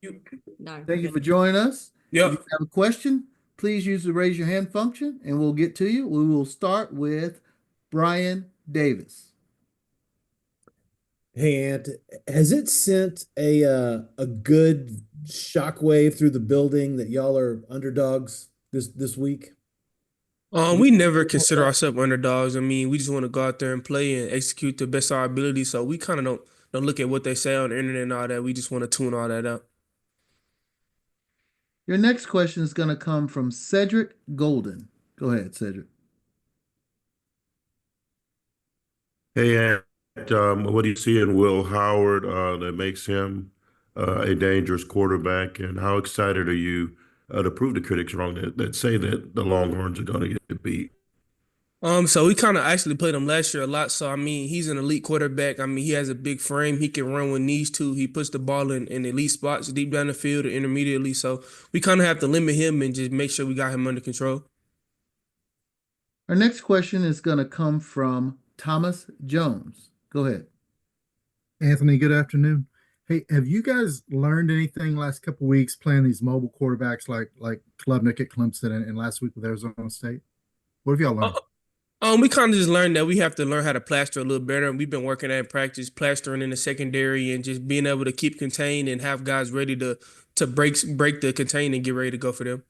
No. Thank you for joining us. If you Yep. have a question, please use the raise your hand function and we'll get to you. We will start with Brian Davis. Hey, Ant, has it sent a good shockwave through the building that y'all are underdogs this week? Did We it- never consider ourselves underdogs. I mean, we just want to go out there and play and execute the best of our ability. So we kind of don't look at what they say on the internet and all that. We just want to tune all that out. Your next question is going to come from Cedric Golden. Go ahead, Cedric. Hey, Ant, what do you see in Will Howard that makes him a dangerous quarterback? And how excited are you to prove the critics wrong that say that the Longhorns are going to get beat? So we kind of actually played him last year a lot. So I mean, he's an elite quarterback. I mean, he has a big frame. He can run with knees too. He puts the ball in elite spots, deep down the field or intermediately. So we kind of have to limit him and just make sure we got him under control. Our next question is going to come from Thomas Jones. Go ahead. Anthony, good afternoon. Hey, have you guys learned anything last couple of weeks playing these mobile quarterbacks like Klubnik at Clemson and last week with Arizona State? What have y'all Uh, learned? we kind of just learned that we have to learn how to plaster a little better, and we've been working at practice, plastering in the secondary, and just being able to keep contained and have guys ready to break the contain and get ready to go for them.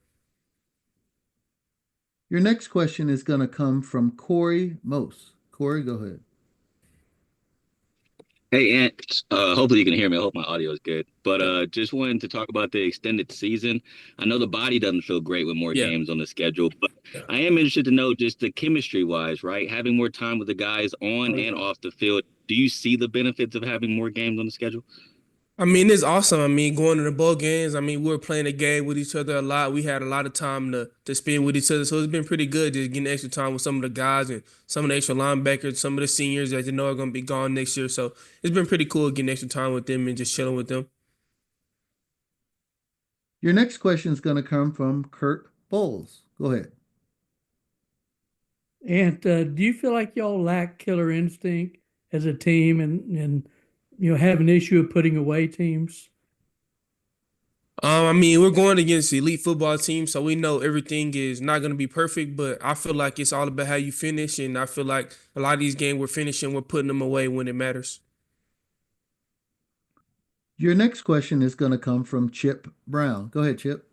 Your next question is going to come from Corey Mose. Corey, go ahead. Hey, Ant. Hopefully you can hear me. I hope my audio is good. But just wanted to talk about the extended season. I know the body doesn't feel great with more Yeah. games on the schedule, but Yeah. I am interested to know just the chemistry wise, right? Having more time with the guys on and off the field. Do you see the benefits of having more games on the schedule? I mean, it's awesome. I mean, going to the bowl games. I mean, we were playing a game with each other a lot. We had a lot of time to spend with each other, so it's been pretty good just getting extra time with some of the guys and some of the extra linebackers, some of the seniors that you know are going to be gone next year. So it's been pretty cool getting extra time with them and just chilling with them. Your next question is going to come from Kurt Bowles. Go ahead. And do you feel like y'all lack killer instinct as a team and have an issue of putting away teams? I mean, we're going against elite football teams, so we know everything is not going to be perfect. But I feel like it's all about how you finish, and I feel like a lot of these games we're finishing, we're putting them away when it matters. Your next question is going to come from Chip Brown. Go ahead, Chip.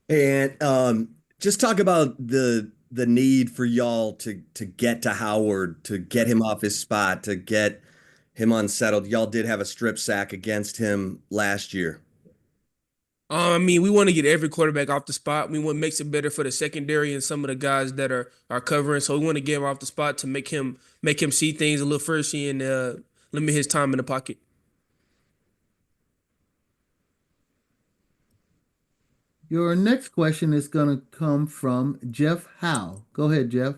And just talk about the need for y'all to get to Howard, to get him off his spot, to get him unsettled. Y'all did have a strip sack against him last year. I mean, we want to get every quarterback off the spot. We want makes it better for the secondary and some of the guys that are covering. So we want to get him off the spot to make him see things a little first and limit his time in the pocket. Your next question is going to come from Jeff Howe. Go ahead, Jeff.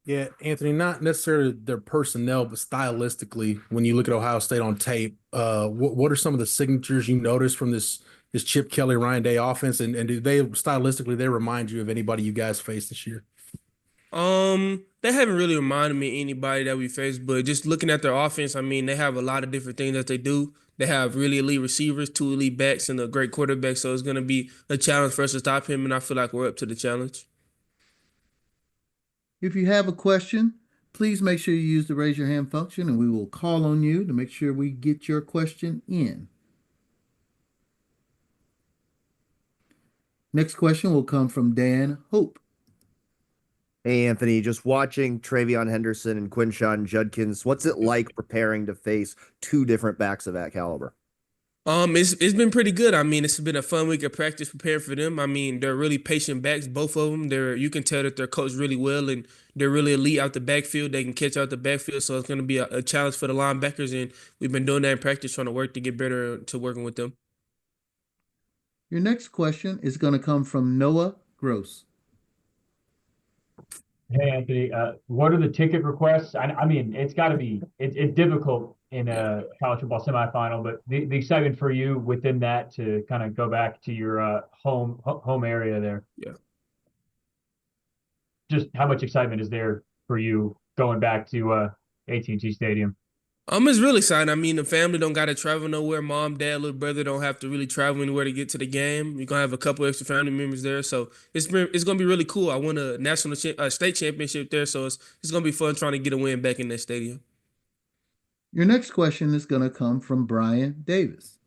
Yeah, Anthony, not necessarily their personnel, but stylistically, when you look at Ohio State on tape, what are some of the signatures you notice from this Chip Kelly, Ryan Day offense, and do they stylistically they remind you of anybody you guys faced this year? They haven't really reminded me of anybody that we faced, but just looking at their offense, I mean, they have a lot of different things that they do. They have really elite receivers, two elite backs, and a great quarterback. So it's going to be a challenge for us to stop him, and I feel like we're up to the challenge. If you have a question, please make sure you use the raise your hand function and we will call on you to make sure we get your question in. Next question will come from Dan Hope. Hey, Anthony, just watching Travion Henderson and Quinshawn Judkins, what's it like preparing to face two different backs of that caliber? It's been pretty good. I mean, it's been a fun week of practice preparing for them. I mean, they're really patient backs, both of them. You can tell that they're coached really well and they're really elite out the backfield. They can catch out the backfield, so it's going to be a challenge for the linebackers. And we've been doing that in practice, trying to work to get better to working with them. Your next question is going to come from Noah Gross. Hey Anthony, what are the ticket requests? I mean, it's got to be it's difficult in a college football semifinal, but the excitement for you within that to kind of go back to your home area there. Yeah. Just how much excitement is there for you going back to AT&T Stadium? It's really exciting. I mean, the family don't got to travel nowhere. Mom, dad, little brother don't have to really travel anywhere to get to the game. You're gonna have a couple extra family members there, so it's gonna be really cool. I won a state championship there, so it's gonna be fun trying to get a win back in that stadium. Your next question is going to come from Brian Davis.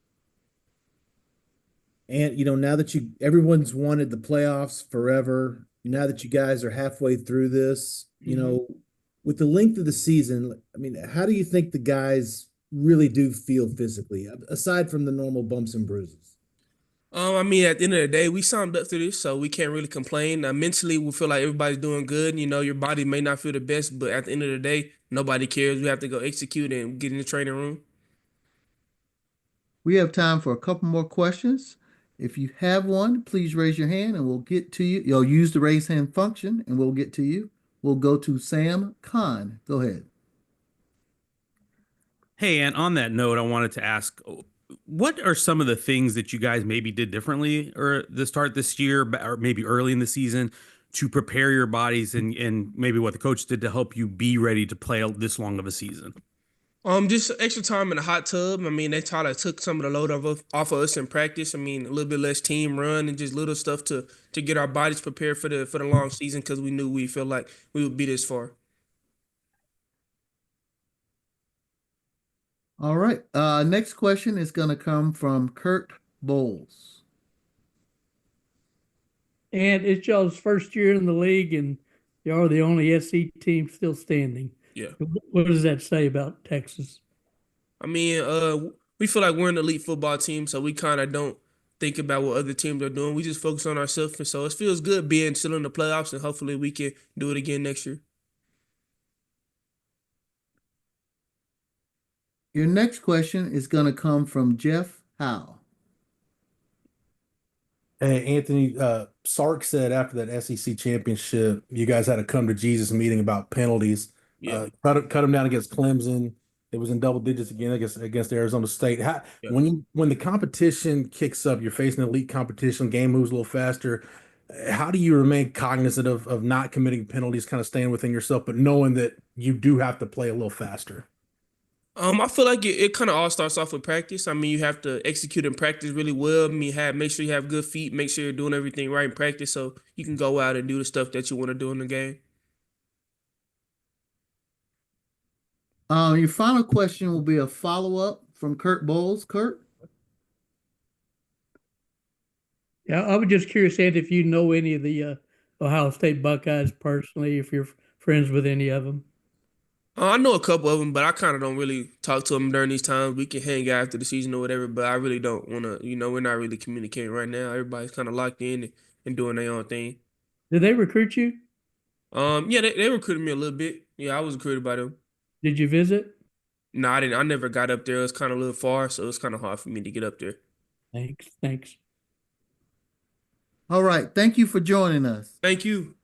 And now that everyone's wanted the playoffs forever, now that you guys are halfway through this, with the length of the season, I mean, how do you think the guys really do feel physically, aside from the normal bumps and bruises? I mean, at the end of the day, we signed up to this, so we can't really complain. Mentally, we feel like everybody's doing good. Your body may not feel the best, but at the end of the day, nobody cares. We have to go execute and get in the training room. We have time for a couple more questions. If you have one, please raise your hand and we'll get to you. You'll use the raise hand function and we'll get to you. We'll go to Sam Khan. Go ahead. Hey, and on that note, I wanted to ask, what are some of the things that you guys maybe did differently or the start this year, or maybe early in the season, to prepare your bodies and maybe what the coach did to help you be ready to play this long of a season? Just extra time in the hot tub. I mean, they took some of the load off of us in practice. I mean, a little bit less team run and just little stuff to get our bodies prepared for the long season because we knew we felt like we would be this far. All right. Next question is going to come from Kurt Bowles. And it's y'all's first year in the league, and y'all are the only SC team still standing. Yeah. What does that say about Texas? I mean, we feel like we're an elite football team, so we kind of don't think about what other teams are doing. We just focus on ourselves, and so it feels good being still in the playoffs, and hopefully we can do it again next year. Your next question is going to come from Jeff Howe. Hey, Anthony, Sark said after that SEC championship, you guys had a come to Jesus meeting about penalties. Yeah. Cut them down against Clemson. It was in double digits again against Arizona State. Yeah. When the competition kicks up, you're facing elite competition, game moves a little faster. How do you remain cognizant of not committing penalties, kind of staying within yourself, but knowing that you do have to play a little faster? I feel like it kind of all starts off with practice. I mean, you have to execute in practice really well. I mean, make sure you have good feet, make sure you're doing everything right in practice so you can go out and do the stuff that you want to do in the game. Your final question will be a follow-up from Kurt Bowles. Kurt? Yeah, I was just curious, Ed, if you know any of the Ohio State Buckeyes personally, if you're friends with any of them. I know a couple of them, but I kind of don't really talk to them during these times. We can hang out after the season or whatever, but I really don't want to, we're not really communicating right now. Everybody's kind of locked in and doing their own thing. Did they recruit you? Yeah, they recruited me a little bit. Yeah, I was recruited by them. Did you visit? No, I didn't. I never got up there. It was kind of a little far, so it's kind of hard for me to get up there. Thanks. All right. Thank you for joining us. Thank you.